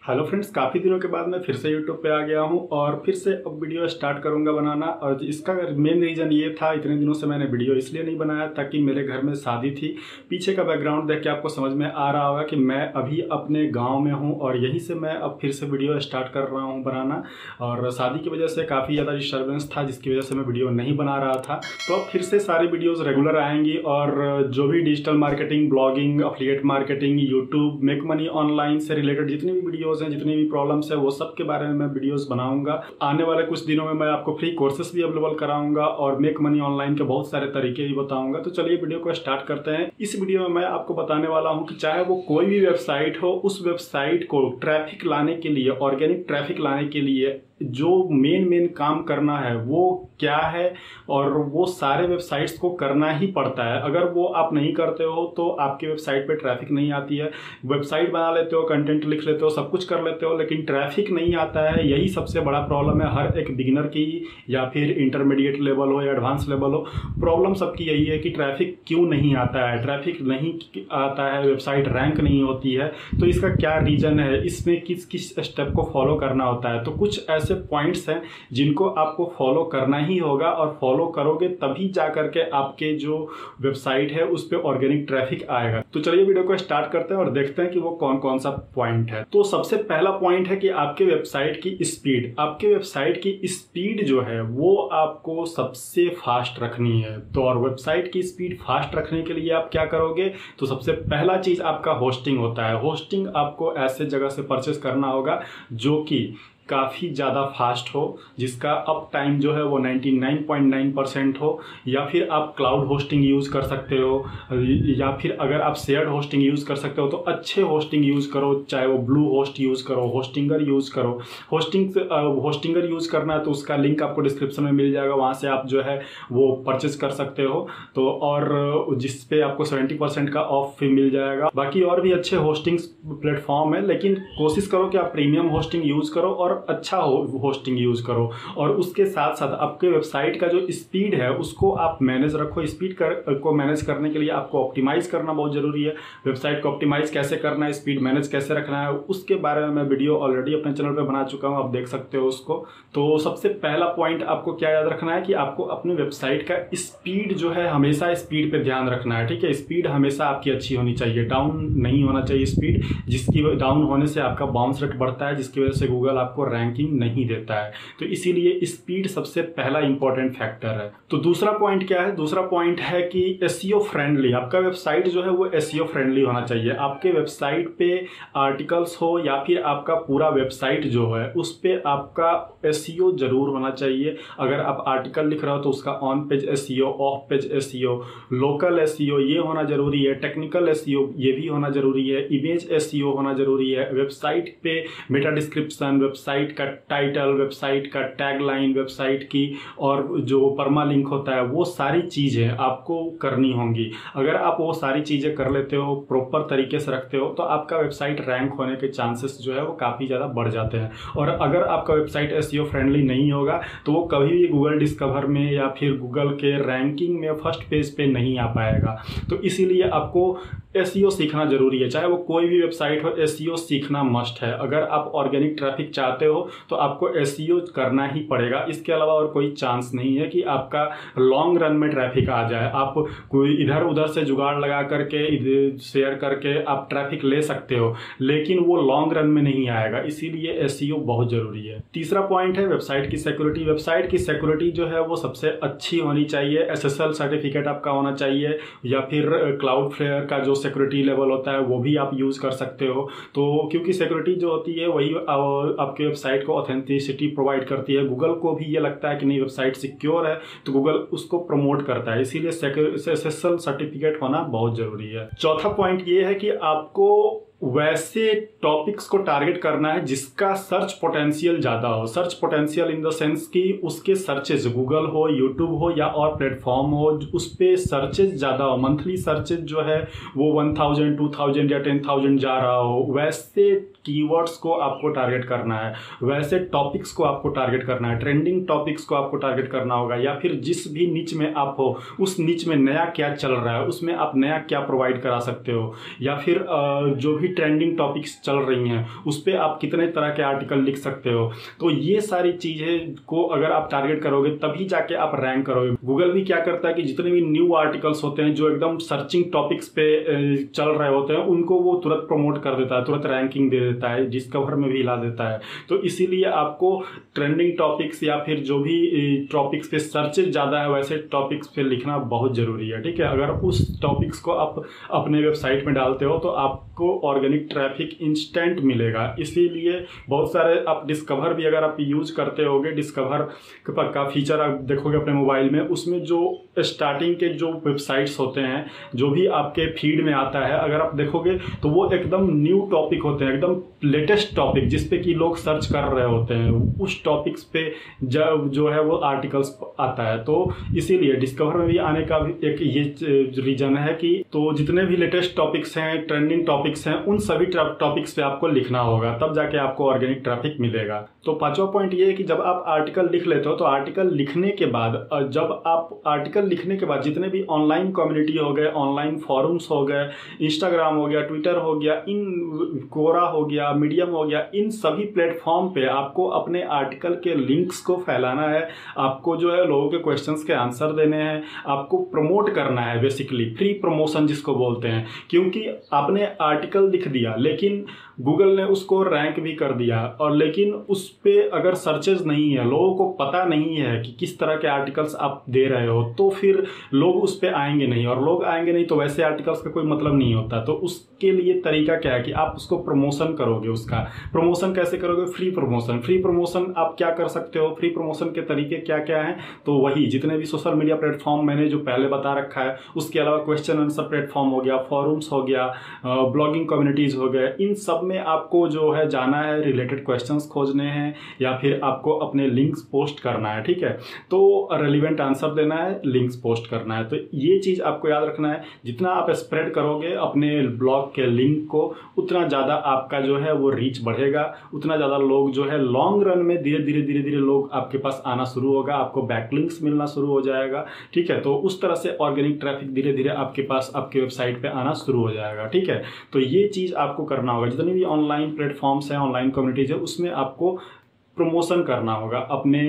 Hello friends, काफ़ी दिनों के बाद मैं फिर से यूट्यूब पे आ गया हूँ और फिर से अब वीडियो स्टार्ट करूँगा बनाना। और इसका मेन रीज़न ये था, इतने दिनों से मैंने वीडियो इसलिए नहीं बनाया ताकि मेरे घर में शादी थी। पीछे का बैकग्राउंड देख के आपको समझ में आ रहा होगा कि मैं अभी अपने गाँव में हूँ और यहीं से मैं अब फिर से वीडियो स्टार्ट कर रहा हूँ बनाना। और शादी की वजह से काफ़ी ज़्यादा डिस्टर्बेंस था, जिसकी वजह से मैं वीडियो नहीं बना रहा था। तो अब फिर से सारी वीडियोज़ रेगुलर आएंगी और जो भी digital marketing, blogging, affiliate marketing, YouTube, make money online से रिलेटेड जितनी भी वीडियोज़ हैं, जितनी भी प्रॉब्लम्स है, वो सब के बारे में मैं वीडियोस बनाऊंगा। आने वाले कुछ दिनों में मैं आपको फ्री कोर्सेस भी अवेलेबल कराऊंगा और मेक मनी ऑनलाइन के बहुत सारे तरीके भी बताऊंगा। तो चलिए वीडियो को स्टार्ट करते हैं। इस वीडियो में मैं आपको बताने वाला हूं कि चाहे वो कोई भी वेबसाइट हो, उस वेबसाइट को ट्रैफिक लाने के लिए, ऑर्गेनिक ट्रैफिक लाने के लिए जो मेन काम करना है वो क्या है। और वो सारे वेबसाइट्स को करना ही पड़ता है। अगर वो आप नहीं करते हो तो आपकी वेबसाइट पे ट्रैफिक नहीं आती है। वेबसाइट बना लेते हो, कंटेंट लिख लेते हो, सब कुछ कर लेते हो, लेकिन ट्रैफिक नहीं आता है। यही सबसे बड़ा प्रॉब्लम है हर एक बिगिनर की, या फिर इंटरमीडिएट लेवल हो या एडवांस लेवल हो। प्रॉब्लम सबकी यही है कि ट्रैफिक क्यों नहीं आता है, ट्रैफिक नहीं आता है, वेबसाइट रैंक नहीं होती है। तो इसका क्या रीज़न है, इसमें किस किस स्टेप को फॉलो करना होता है। तो कुछ ऐसे पॉइंट्स हैं जिनको आपको फॉलो करना ही होगा, और फॉलो करोगे तभी जा करके आपके जो वेबसाइट है उस पर ऑर्गेनिक ट्रैफिक आएगा। तो चलिए वीडियो को स्टार्ट करते हैं और देखते हैं कि वो कौन कौन सा पॉइंट है। तो सबसे पहला पॉइंट है कि आपके वेबसाइट की स्पीड। आपके वेबसाइट की स्पीड जो है वो आपको सबसे फास्ट रखनी है। तो और वेबसाइट की स्पीड फास्ट रखने के लिए आप क्या करोगे, तो सबसे पहला चीज आपका होस्टिंग होता है। होस्टिंग आपको ऐसे जगह से परचेस करना होगा जो कि काफ़ी ज़्यादा फास्ट हो, जिसका अप टाइम जो है वो 99.9% हो। या फिर आप क्लाउड होस्टिंग यूज़ कर सकते हो, या फिर अगर आप शेयर्ड होस्टिंग यूज़ कर सकते हो तो अच्छे होस्टिंग यूज़ करो, चाहे वो ब्लू होस्ट यूज़ करो, होस्टिंगर यूज़ करो। होस्टिंगर यूज़ करना है तो उसका लिंक आपको डिस्क्रिप्शन में मिल जाएगा, वहाँ से आप जो है वो परचेज कर सकते हो। तो और जिस पे आपको 70% का ऑफ मिल जाएगा। बाकी और भी अच्छे होस्टिंग प्लेटफॉर्म है, लेकिन कोशिश करो कि आप प्रीमियम होस्टिंग यूज़ करो और अच्छा होस्टिंग यूज करो। और उसके साथ साथ आपके वेबसाइट का जो स्पीड है उसको आप मैनेज रखो। स्पीड को मैनेज करने के लिए आपको ऑप्टिमाइज करना बहुत जरूरी है। वेबसाइट को ऑप्टिमाइज कैसे करना है, स्पीड मैनेज कैसे रखना है, उसके बारे में मैं वीडियो ऑलरेडी अपने चैनल पे बना चुका हूं, आप देख सकते हो उसको। तो सबसे पहला पॉइंट आपको क्या याद रखना है कि आपको अपनी वेबसाइट का स्पीड जो है हमेशा स्पीड पे ध्यान रखना है। ठीक है, स्पीड हमेशा आपकी अच्छी होनी चाहिए, डाउन नहीं होना चाहिए स्पीड, जिसकी डाउन होने से आपका बाउंस रेट बढ़ता है, जिसकी वजह से गूगल आपको रैंकिंग नहीं देता है। तो इसीलिए स्पीड सबसे पहला इंपॉर्टेंट फैक्टर है। तो दूसरा पॉइंट क्या है, दूसरा पॉइंट है कि एसईओ फ्रेंडली। आपका वेबसाइट जो है वो एसईओ फ्रेंडली होना चाहिए। आपके वेबसाइट पे आर्टिकल्स हो या फिर आपका पूरा वेबसाइट जो है उस पे आपका एसईओ जरूर होना चाहिए। अगर आप आर्टिकल लिख रहे हो तो उसका on page SEO, of page SEO, local SEO ये होना जरूरी है, टेक्निकल एसईओ ये भी होना जरूरी है, इमेज एसईओ होना जरूरी है, वेबसाइट पे मेटा डिस्क्रिप्शन, वेबसाइट का टाइटल, वेबसाइट का टैगलाइन, वेबसाइट की और जो परमा लिंक होता है, वो सारी चीज़ें आपको करनी होंगी। अगर आप वो सारी चीज़ें कर लेते हो, प्रॉपर तरीके से रखते हो, तो आपका वेबसाइट रैंक होने के चांसेस जो है वो काफ़ी ज़्यादा बढ़ जाते हैं। और अगर आपका वेबसाइट एसईओ फ्रेंडली नहीं होगा तो वो कभी भी गूगल डिस्कवर में या फिर गूगल के रैंकिंग में फर्स्ट पेज पे नहीं आ पाएगा। तो इसीलिए आपको एसईओ सीखना जरूरी है। चाहे वो कोई भी वेबसाइट हो, एसईओ सीखना मस्ट है। अगर आप ऑर्गेनिक ट्रैफिक चाहते हो तो आपको एसईओ करना ही पड़ेगा। इसके अलावा और कोई चांस नहीं है कि आपका लॉन्ग रन में ट्रैफिक आ जाए। आप कोई इधर उधर से जुगाड़ लगा करके, शेयर करके आप ट्रैफिक ले सकते हो, लेकिन वो लॉन्ग रन में नहीं आएगा। इसीलिए एसईओ बहुत जरूरी है। तीसरा पॉइंट है वेबसाइट की सिक्योरिटी। वेबसाइट की सिक्योरिटी जो है वो सबसे अच्छी होनी चाहिए। एसएसएल सर्टिफिकेट आपका होना चाहिए, या फिर क्लाउडफ्लेयर का जो सिक्योरिटी लेवल होता है वो भी आप यूज कर सकते हो। तो क्योंकि सिक्योरिटी जो होती है वही आपके वेबसाइट को ऑथेंटिसिटी प्रोवाइड करती है। गूगल को भी ये लगता है कि नहीं वेबसाइट सिक्योर है तो गूगल उसको प्रमोट करता है, इसीलिए एसएसएल सर्टिफिकेट होना बहुत जरूरी है। चौथा पॉइंट ये है कि आपको वैसे टॉपिक्स को टारगेट करना है जिसका सर्च पोटेंशियल ज़्यादा हो। Search potential in the sense कि उसके सर्चेज, गूगल हो, यूट्यूब हो या और प्लेटफॉर्म हो, उस पर सर्चेज ज़्यादा हो। मंथली सर्चेज जो है वो 1000, 2000 या 10,000 जा रहा हो, वैसे कीवर्ड्स को आपको टारगेट करना है, वैसे टॉपिक्स को आपको टारगेट करना है, ट्रेंडिंग टॉपिक्स को आपको टारगेट करना होगा। या फिर जिस भी निच में आप हो उस निच में नया क्या चल रहा है, उसमें आप नया क्या प्रोवाइड करा सकते हो, या फिर जो भी ट्रेंडिंग टॉपिक्स चल रही हैं उस पर आप कितने तरह के आर्टिकल लिख सकते हो। तो ये सारी चीज़ें को अगर आप टारगेट करोगे तभी जाके आप रैंक करोगे। गूगल भी क्या करता है कि जितने भी न्यू आर्टिकल्स होते हैं जो एकदम सर्चिंग टॉपिक्स पे चल रहे होते हैं उनको वो तुरंत प्रमोट कर देता है, तुरंत रैंकिंग दे देता है, डिस्कवर में भी ला देता है। तो इसीलिए आपको ट्रेंडिंग टॉपिक्स या फिर जो भी टॉपिक्स पे सर्चेज ज़्यादा है वैसे टॉपिक्स पे लिखना बहुत ज़रूरी है, ठीक है। अगर उस टॉपिक्स को आप अपने वेबसाइट में डालते हो तो आपको ऑर्गेनिक ट्रैफिक इंस्टेंट मिलेगा। इसीलिए बहुत सारे आप डिस्कवर भी अगर आप यूज करते होगे, डिस्कवर का फीचर आप देखोगे अपने मोबाइल में, उसमें जो स्टार्टिंग के जो वेबसाइट्स होते हैं जो भी आपके फीड में आता है अगर आप देखोगे तो वो एकदम न्यू टॉपिक होते हैं, एकदम लेटेस्ट टॉपिक जिस पे कि लोग सर्च कर रहे होते हैं, उस टॉपिक्स पे जो है वो आर्टिकल्स आता है। तो इसीलिए डिस्कवर में भी आने का भी एक ये रीजन है कि तो जितने भी लेटेस्ट टॉपिक्स हैं, ट्रेंडिंग टॉपिक्स हैं, उन सभी टॉपिक्स पे आपको लिखना होगा, तब जाके आपको ऑर्गेनिक ट्रैफिक मिलेगा। तो पांचवा पॉइंट ये है कि जब आप आर्टिकल लिख लेते हो तो आर्टिकल लिखने के बाद जितने भी ऑनलाइन कम्युनिटी हो गए, ऑनलाइन फॉरम्स हो गए, इंस्टाग्राम हो गया, ट्विटर हो गया, इन कोरा हो गया, मीडियम हो गया, इन सभी प्लेटफॉर्म पे आपको अपने आर्टिकल के लिंक्स को फैलाना है, आपको जो है लोगों के क्वेश्चंस के आंसर देने हैं, आपको प्रमोट करना है, बेसिकली फ्री प्रमोशन जिसको बोलते हैं। क्योंकि आपने आर्टिकल लिख दिया लेकिन गूगल ने उसको रैंक भी कर दिया और लेकिन उस पे अगर सर्चेज नहीं है, लोगों को पता नहीं है कि किस तरह के आर्टिकल्स आप दे रहे हो, तो फिर लोग उस पे आएंगे नहीं, और लोग आएंगे नहीं तो वैसे आर्टिकल्स का कोई मतलब नहीं होता। तो उसके लिए तरीका क्या है कि आप उसको प्रमोशन करोगे। उसका प्रमोशन कैसे करोगे? फ्री प्रमोशन आप क्या कर सकते हो? फ्री प्रमोशन के तरीके क्या क्या हैं? तो वही जितने भी सोशल मीडिया प्लेटफॉर्म मैंने जो पहले बता रखा है, उसके अलावा क्वेश्चन आंसर प्लेटफॉर्म हो गया, फॉरम्स हो गया, ब्लॉगिंग कम्युनिटीज हो गए, इन सब में आपको जो है जाना है, रिलेटेड क्वेश्चंस खोजने हैं या फिर आपको अपने लिंक्स पोस्ट करना है, ठीक है। तो रेलिवेंट आंसर देना है, लिंक्स पोस्ट करना है। तो ये चीज़ आपको याद रखना है, जितना आप स्प्रेड करोगे अपने ब्लॉग के लिंक को उतना ज़्यादा आपका जो है वो रीच बढ़ेगा, उतना ज़्यादा लोग जो है लॉन्ग रन में धीरे धीरे लोग आपके पास आना शुरू होगा, आपको बैकलिंक्स मिलना शुरू हो जाएगा, ठीक है। तो उस तरह से ऑर्गेनिक ट्रैफिक धीरे धीरे आपके पास आपके वेबसाइट पे आना शुरू हो जाएगा, ठीक है। तो ये चीज़ आपको करना होगा। जितनी भी ऑनलाइन प्लेटफॉर्म्स हैं, ऑनलाइन कम्युनिटीज है, उसमें आपको प्रमोशन करना होगा अपने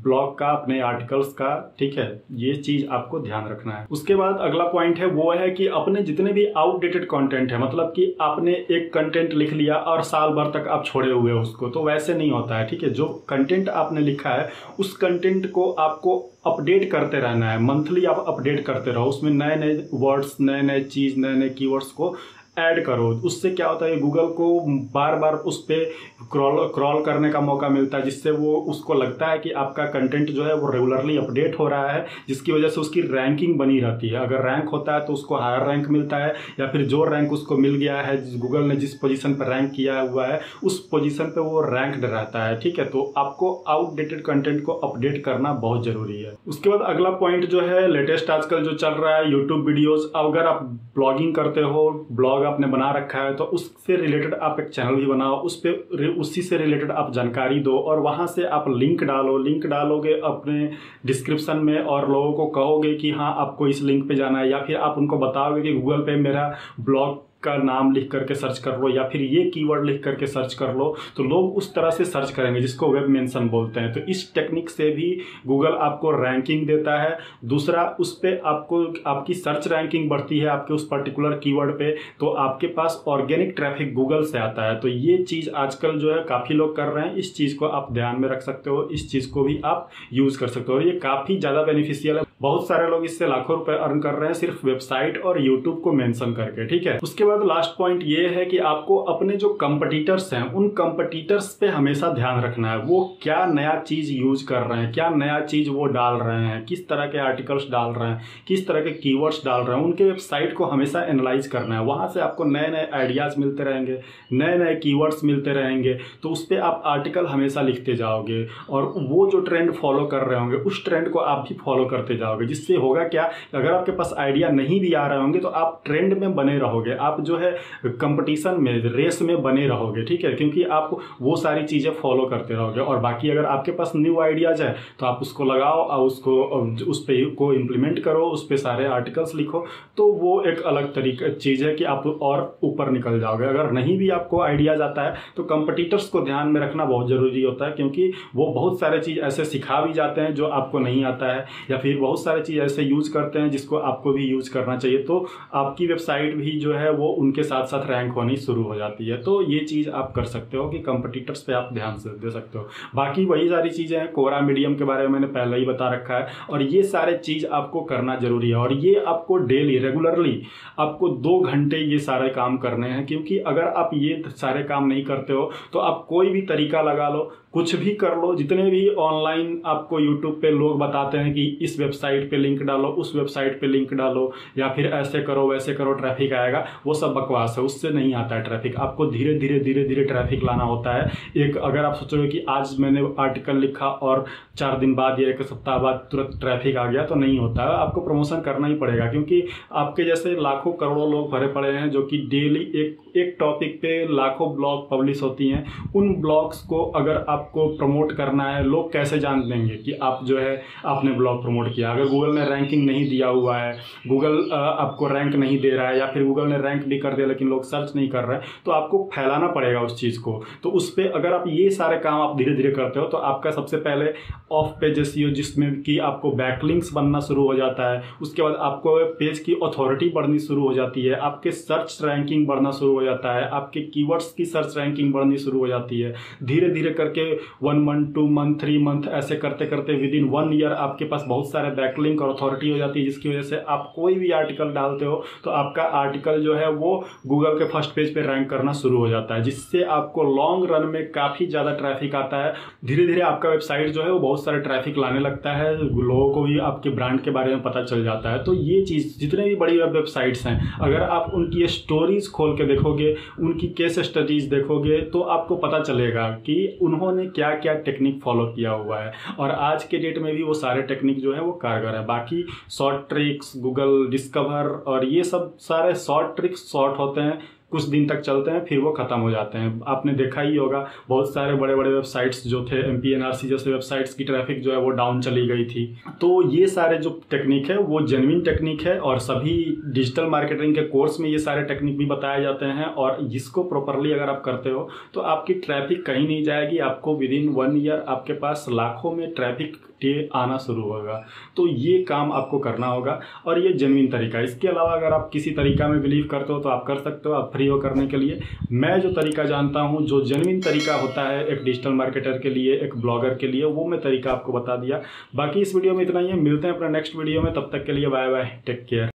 ब्लॉग का, अपने आर्टिकल्स का, ठीक है। ये चीज आपको ध्यान रखना है। उसके बाद अगला पॉइंट है वो है कि अपने जितने भी आउटडेटेड कंटेंट है, मतलब कि आपने एक कंटेंट लिख लिया और साल भर तक आप छोड़े हुए उसको, तो वैसे नहीं होता है, ठीक है। जो कंटेंट आपने लिखा है उस कंटेंट को आपको अपडेट करते रहना है, मंथली आप अपडेट करते रहो, उसमें नए नए वर्ड्स, नए नए चीज, नए नए कीवर्ड्स को ऐड करो। उससे क्या होता है, गूगल को बार बार उस पर क्रॉल करने का मौका मिलता है, जिससे वो उसको लगता है कि आपका कंटेंट जो है वो रेगुलरली अपडेट हो रहा है, जिसकी वजह से उसकी रैंकिंग बनी रहती है। अगर रैंक होता है तो उसको हायर रैंक मिलता है, या फिर जो रैंक उसको मिल गया है, गूगल ने जिस पोजीशन पर रैंक किया हुआ है उस पोजीशन पे वो रैंक्ड रहता है, ठीक है। तो आपको आउटडेटेड कंटेंट को अपडेट करना बहुत जरूरी है। उसके बाद अगला पॉइंट जो है लेटेस्ट आजकल जो चल रहा है, यूट्यूब वीडियोज। अगर आप ब्लॉगिंग करते हो, ब्लॉग आपने बना रखा है, तो उससे रिलेटेड आप एक चैनल भी बनाओ, उसी से रिलेटेड आप जानकारी दो और वहां से आप लिंक डालो। लिंक डालोगे अपने डिस्क्रिप्शन में और लोगों को कहोगे कि हाँ आपको इस लिंक पे जाना है, या फिर आप उनको बताओगे कि गूगल पे मेरा ब्लॉग का नाम लिख करके सर्च कर लो या फिर ये कीवर्ड लिख करके सर्च कर लो, तो लोग उस तरह से सर्च करेंगे, जिसको वेब मेंशन बोलते हैं। तो इस टेक्निक से भी गूगल आपको रैंकिंग देता है। दूसरा, उस पर आपको आपकी सर्च रैंकिंग बढ़ती है आपके उस पर्टिकुलर कीवर्ड पे, तो आपके पास ऑर्गेनिक ट्रैफिक गूगल से आता है। तो ये चीज़ आजकल जो है काफ़ी लोग कर रहे हैं, इस चीज़ को आप ध्यान में रख सकते हो, इस चीज़ को भी आप यूज़ कर सकते हो और ये काफ़ी ज़्यादा बेनिफिशियल है। बहुत सारे लोग इससे लाखों रुपए अर्न कर रहे हैं सिर्फ वेबसाइट और यूट्यूब को मेंशन करके, ठीक है। उसके बाद लास्ट पॉइंट ये है कि आपको अपने जो कंपटीटर्स हैं उन कंपटीटर्स पे हमेशा ध्यान रखना है। वो क्या नया चीज यूज कर रहे हैं, क्या नया चीज वो डाल रहे हैं, किस तरह के आर्टिकल्स डाल रहे हैं, किस तरह के कीवर्ड्स डाल रहे हैं, उनके वेबसाइट को हमेशा एनालाइज करना है। वहां से आपको नए नए आइडियाज मिलते रहेंगे, नए नए कीवर्ड्स मिलते रहेंगे, तो उस पर आप आर्टिकल हमेशा लिखते जाओगे और वो जो ट्रेंड फॉलो कर रहे होंगे उस ट्रेंड को आप भी फॉलो करते जाओगे। जाओगे। जिससे होगा क्या, अगर आपके पास आइडिया नहीं भी आ रहे होंगे तो आप ट्रेंड में बने रहोगे, आप जो है कंपटीशन में, रेस में बने रहोगे, ठीक है, क्योंकि आप वो सारी चीज़ें फॉलो करते रहोगे। और बाकी अगर आपके पास न्यू आइडियाज़ है तो आप उसको लगाओ और उसको उस पर को इम्प्लीमेंट करो, उस पर सारे आर्टिकल्स लिखो, तो वो एक अलग तरीका चीज़ है कि आप और ऊपर निकल जाओगे। अगर नहीं भी आपको आइडियाज़ आता है तो कंपटीटर्स को ध्यान में रखना बहुत ज़रूरी होता है, क्योंकि वो बहुत सारे चीज़ ऐसे सिखा भी जाते हैं जो आपको नहीं आता है, या फिर बहुत सारे चीज़ ऐसे यूज करते हैं जिसको आपको भी यूज करना चाहिए, तो आपकी वेबसाइट भी जो है वो उनके साथ साथ रैंक होनी शुरू हो जाती है। तो ये चीज़ आप कर सकते हो कि कंपटीटर्स पे आप ध्यान से दे सकते हो। बाकी वही सारी चीज़ें हैं, कोरा मीडियम के बारे में मैंने पहले ही बता रखा है, और ये सारे चीज़ आपको करना जरूरी है। और ये आपको डेली रेगुलरली आपको 2 घंटे ये सारे काम करने हैं, क्योंकि अगर आप ये सारे काम नहीं करते हो तो आप कोई भी तरीका लगा लो, कुछ भी कर लो, जितने भी ऑनलाइन आपको यूट्यूब पे लोग बताते हैं कि इस वेबसाइट पे लिंक डालो, उस वेबसाइट पे लिंक डालो, या फिर ऐसे करो वैसे करो ट्रैफिक आएगा, वो सब बकवास है, उससे नहीं आता है ट्रैफिक। आपको धीरे धीरे धीरे धीरे ट्रैफिक लाना होता है। एक अगर आप सोचोगे कि आज मैंने आर्टिकल लिखा और 4 दिन बाद या 1 सप्ताह बाद तुरंत ट्रैफिक आ गया, तो नहीं होता है। आपको प्रमोशन करना ही पड़ेगा, क्योंकि आपके जैसे लाखों करोड़ों लोग भरे पड़े हैं जो कि डेली एक टॉपिक पे लाखों ब्लॉग पब्लिश होती हैं। उन ब्लॉग्स को अगर आपको प्रमोट करना है, लोग कैसे जान लेंगे कि आप जो है आपने ब्लॉग प्रमोट किया? अगर गूगल ने रैंकिंग नहीं दिया हुआ है, गूगल आपको रैंक नहीं दे रहा है, या फिर गूगल ने रैंक भी कर दिया लेकिन लोग सर्च नहीं कर रहे हैं, तो आपको फैलाना पड़ेगा उस चीज़ को। तो उस पर अगर आप ये सारे काम आप धीरे धीरे करते हो तो आपका सबसे पहले ऑफ पेज एसईओ, जिसमें कि आपको बैकलिंक्स बनना शुरू हो जाता है, उसके बाद आपको पेज की अथॉरिटी बढ़नी शुरू हो जाती है, आपके सर्च रैंकिंग बढ़ना शुरू हो जाता है, आपके कीवर्ड्स की सर्च रैंकिंग बढ़नी शुरू हो जाती है। धीरे धीरे करके 1 मंथ 2 मंथ 3 मंथ ऐसे करते करते विद इन 1 ईयर आपके पास बहुत सारे बैकलिंक और अथॉरिटी हो जाती है, जिसकी वजह से आप कोई भी आर्टिकल डालते हो तो आपका आर्टिकल जो है वो गूगल के फर्स्ट पेज पे रैंक करना शुरू हो जाता है, जिससे आपको लॉन्ग रन में काफ़ी ज़्यादा ट्रैफिक आता है। धीरे धीरे आपका वेबसाइट जो है वो बहुत सारे ट्रैफिक लाने लगता है, लोगों को भी आपके ब्रांड के बारे में पता चल जाता है। तो ये चीज़, जितने भी बड़ी वेबसाइट्स हैं, अगर आप उनकी स्टोरीज खोल के देखोगे, उनकी केस स्टडीज देखोगे, तो आपको पता चलेगा कि उन्होंने क्या क्या टेक्निक फॉलो किया हुआ है, और आज के डेट में भी वो सारे टेक्निक जो है वो कारगर है। बाकी शॉर्ट ट्रिक्स, गूगल डिस्कवर और ये सब सारे शॉर्ट ट्रिक्स शॉर्ट होते हैं, कुछ दिन तक चलते हैं, फिर वो ख़त्म हो जाते हैं। आपने देखा ही होगा बहुत सारे बड़े बड़े वेबसाइट्स जो थे, MPNRC जैसे वेबसाइट्स की ट्रैफिक जो है वो डाउन चली गई थी। तो ये सारे जो टेक्निक है वो जेन्युइन टेक्निक है, और सभी डिजिटल मार्केटिंग के कोर्स में ये सारे टेक्निक भी बताए जाते हैं, और जिसको प्रॉपरली अगर आप करते हो तो आपकी ट्रैफिक कहीं नहीं जाएगी। आपको विद इन 1 ईयर आपके पास लाखों में ट्रैफिक आना शुरू होगा। तो ये काम आपको करना होगा, और ये जेन्युइन तरीका है। इसके अलावा अगर आप किसी तरीका में बिलीव करते हो तो आप कर सकते हो, आप फ्री हो करने के लिए। मैं जो तरीका जानता हूँ, जो जेन्युइन तरीका होता है एक डिजिटल मार्केटर के लिए, एक ब्लॉगर के लिए, वो मैं तरीका आपको बता दिया। बाकी इस वीडियो में इतना ही है, मिलते हैं अपने नेक्स्ट वीडियो में, तब तक के लिए बाय बाय, टेक केयर।